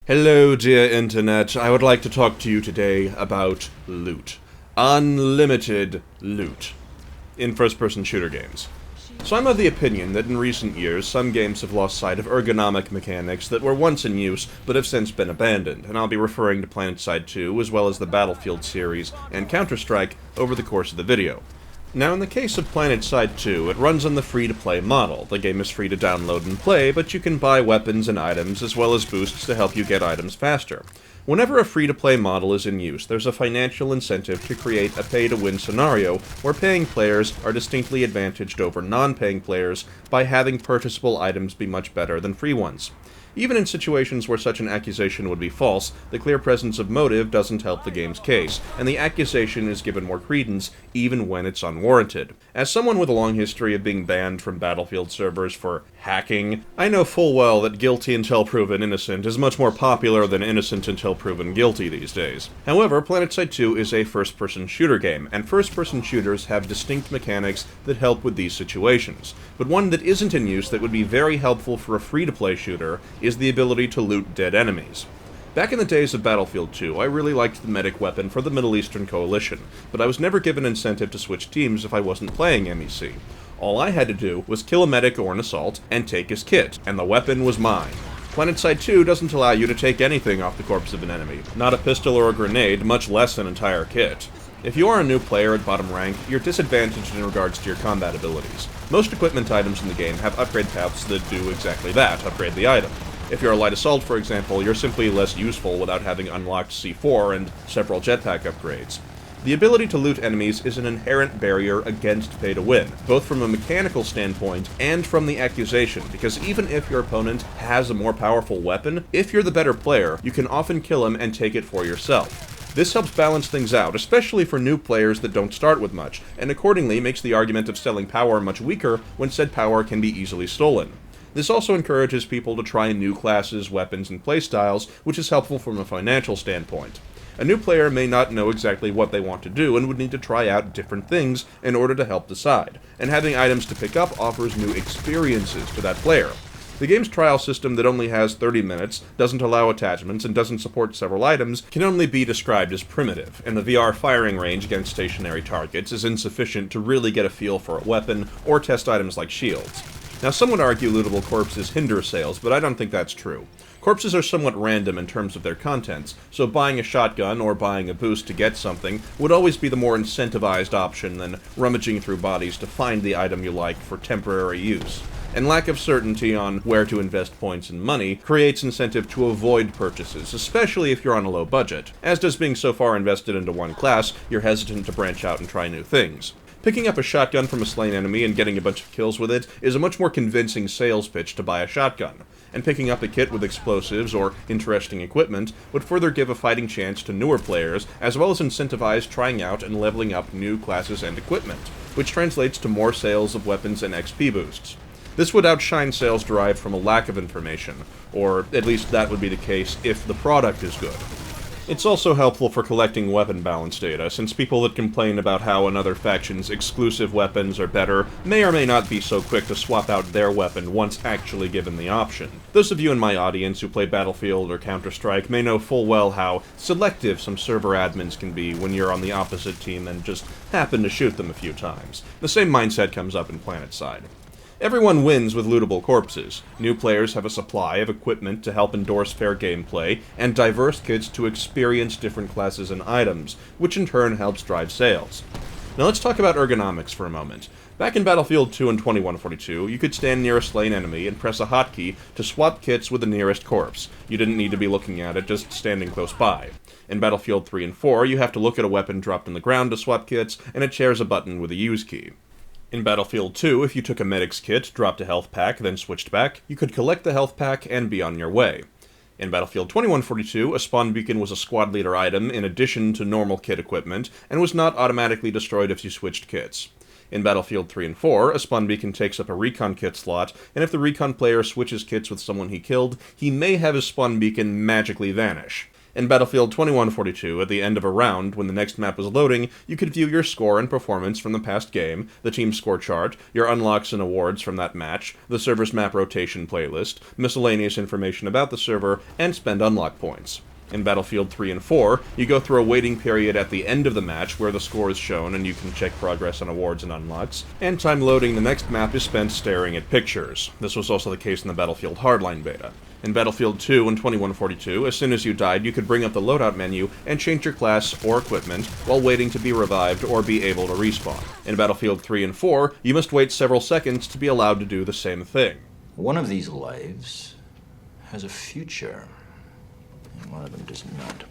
Hello, dear Internet. I would like to talk to you today about loot. Unlimited loot in first-person shooter games. So I'm of the opinion that in recent years, some games have lost sight of ergonomic mechanics that were once in use, but have since been abandoned, and I'll be referring to PlanetSide 2, as well as the Battlefield series, and Counter-Strike, over the course of the video. Now, in the case of PlanetSide 2, it runs on the free-to-play model. The game is free to download and play, but you can buy weapons and items, as well as boosts to help you get items faster. Whenever a free-to-play model is in use, there's a financial incentive to create a pay-to-win scenario where paying players are distinctly advantaged over non-paying players by having purchasable items be much better than free ones. Even in situations where such an accusation would be false, the clear presence of motive doesn't help the game's case, and the accusation is given more credence even when it's unwarranted. As someone with a long history of being banned from Battlefield servers for hacking, I know full well that guilty until proven innocent is much more popular than innocent until proven guilty these days. However, PlanetSide 2 is a first-person shooter game, and first-person shooters have distinct mechanics that help with these situations. But one that isn't in use that would be very helpful for a free-to-play shooter is the ability to loot dead enemies. Back in the days of Battlefield 2, I really liked the medic weapon for the Middle Eastern Coalition, but I was never given incentive to switch teams if I wasn't playing MEC. All I had to do was kill a medic or an assault, and take his kit, and the weapon was mine. PlanetSide 2 doesn't allow you to take anything off the corpse of an enemy, not a pistol or a grenade, much less an entire kit. If you are a new player at bottom rank, you're disadvantaged in regards to your combat abilities. Most equipment items in the game have upgrade paths that do exactly that, upgrade the item. If you're a light assault, for example, you're simply less useful without having unlocked C4 and several jetpack upgrades. The ability to loot enemies is an inherent barrier against pay-to-win, both from a mechanical standpoint and from the accusation, because even if your opponent has a more powerful weapon, if you're the better player, you can often kill him and take it for yourself. This helps balance things out, especially for new players that don't start with much, and accordingly makes the argument of selling power much weaker when said power can be easily stolen. This also encourages people to try new classes, weapons, and playstyles, which is helpful from a financial standpoint. A new player may not know exactly what they want to do and would need to try out different things in order to help decide, and having items to pick up offers new experiences to that player. The game's trial system that only has 30 minutes, doesn't allow attachments, and doesn't support several items can only be described as primitive, and the VR firing range against stationary targets is insufficient to really get a feel for a weapon or test items like shields. Now, some would argue lootable corpses hinder sales, but I don't think that's true. Corpses are somewhat random in terms of their contents, so buying a shotgun or buying a boost to get something would always be the more incentivized option than rummaging through bodies to find the item you like for temporary use. And lack of certainty on where to invest points and money creates incentive to avoid purchases, especially if you're on a low budget. As does being so far invested into one class, you're hesitant to branch out and try new things. Picking up a shotgun from a slain enemy and getting a bunch of kills with it is a much more convincing sales pitch to buy a shotgun, and picking up a kit with explosives or interesting equipment would further give a fighting chance to newer players, as well as incentivize trying out and leveling up new classes and equipment, which translates to more sales of weapons and XP boosts. This would outshine sales derived from a lack of information, or at least that would be the case if the product is good. It's also helpful for collecting weapon balance data, since people that complain about how another faction's exclusive weapons are better may or may not be so quick to swap out their weapon once actually given the option. Those of you in my audience who play Battlefield or Counter-Strike may know full well how selective some server admins can be when you're on the opposite team and just happen to shoot them a few times. The same mindset comes up in PlanetSide. Everyone wins with lootable corpses. New players have a supply of equipment to help endorse fair gameplay, and diverse kits to experience different classes and items, which in turn helps drive sales. Now let's talk about ergonomics for a moment. Back in Battlefield 2 and 2142, you could stand near a slain enemy and press a hotkey to swap kits with the nearest corpse. You didn't need to be looking at it, just standing close by. In Battlefield 3 and 4, you have to look at a weapon dropped on the ground to swap kits, and it shares a button with a use key. In Battlefield 2, if you took a medic's kit, dropped a health pack, then switched back, you could collect the health pack and be on your way. In Battlefield 2142, a spawn beacon was a squad leader item in addition to normal kit equipment, and was not automatically destroyed if you switched kits. In Battlefield 3 and 4, a spawn beacon takes up a recon kit slot, and if the recon player switches kits with someone he killed, he may have his spawn beacon magically vanish. In Battlefield 2142, at the end of a round, when the next map was loading, you could view your score and performance from the past game, the team score chart, your unlocks and awards from that match, the server's map rotation playlist, miscellaneous information about the server, and spend unlock points. In Battlefield 3 and 4, you go through a waiting period at the end of the match where the score is shown and you can check progress on awards and unlocks, and time loading the next map is spent staring at pictures. This was also the case in the Battlefield Hardline beta. In Battlefield 2 and 2142, as soon as you died, you could bring up the loadout menu and change your class or equipment while waiting to be revived or be able to respawn. In Battlefield 3 and 4, you must wait several seconds to be allowed to do the same thing. One of these lives has a future, and one of them does not.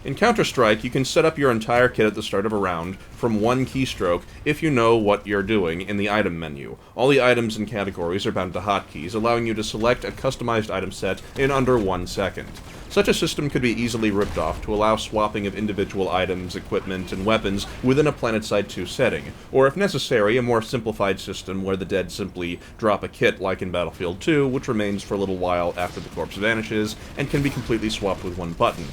In Counter-Strike, you can set up your entire kit at the start of a round from one keystroke if you know what you're doing in the item menu. All the items and categories are bound to hotkeys, allowing you to select a customized item set in under 1 second. Such a system could be easily ripped off to allow swapping of individual items, equipment, and weapons within a PlanetSide 2 setting, or if necessary, a more simplified system where the dead simply drop a kit like in Battlefield 2, which remains for a little while after the corpse vanishes, and can be completely swapped with one button.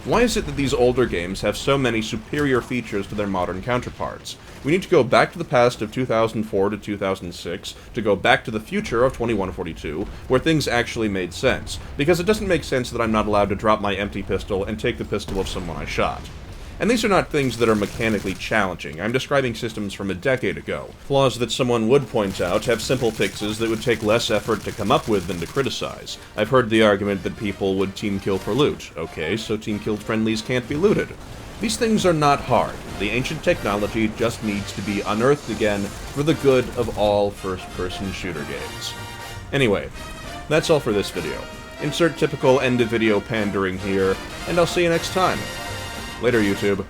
Why is it that these older games have so many superior features to their modern counterparts? We need to go back to the past of 2004 to 2006 to go back to the future of 2142, where things actually made sense, because it doesn't make sense that I'm not allowed to drop my empty pistol and take the pistol of someone I shot. And these are not things that are mechanically challenging. I'm describing systems from a decade ago. Flaws that someone would point out have simple fixes that would take less effort to come up with than to criticize. I've heard the argument that people would team kill for loot. Okay, so team killed friendlies can't be looted. These things are not hard. The ancient technology just needs to be unearthed again for the good of all first-person shooter games. Anyway, that's all for this video. Insert typical end-of-video pandering here, and I'll see you next time. Later, YouTube.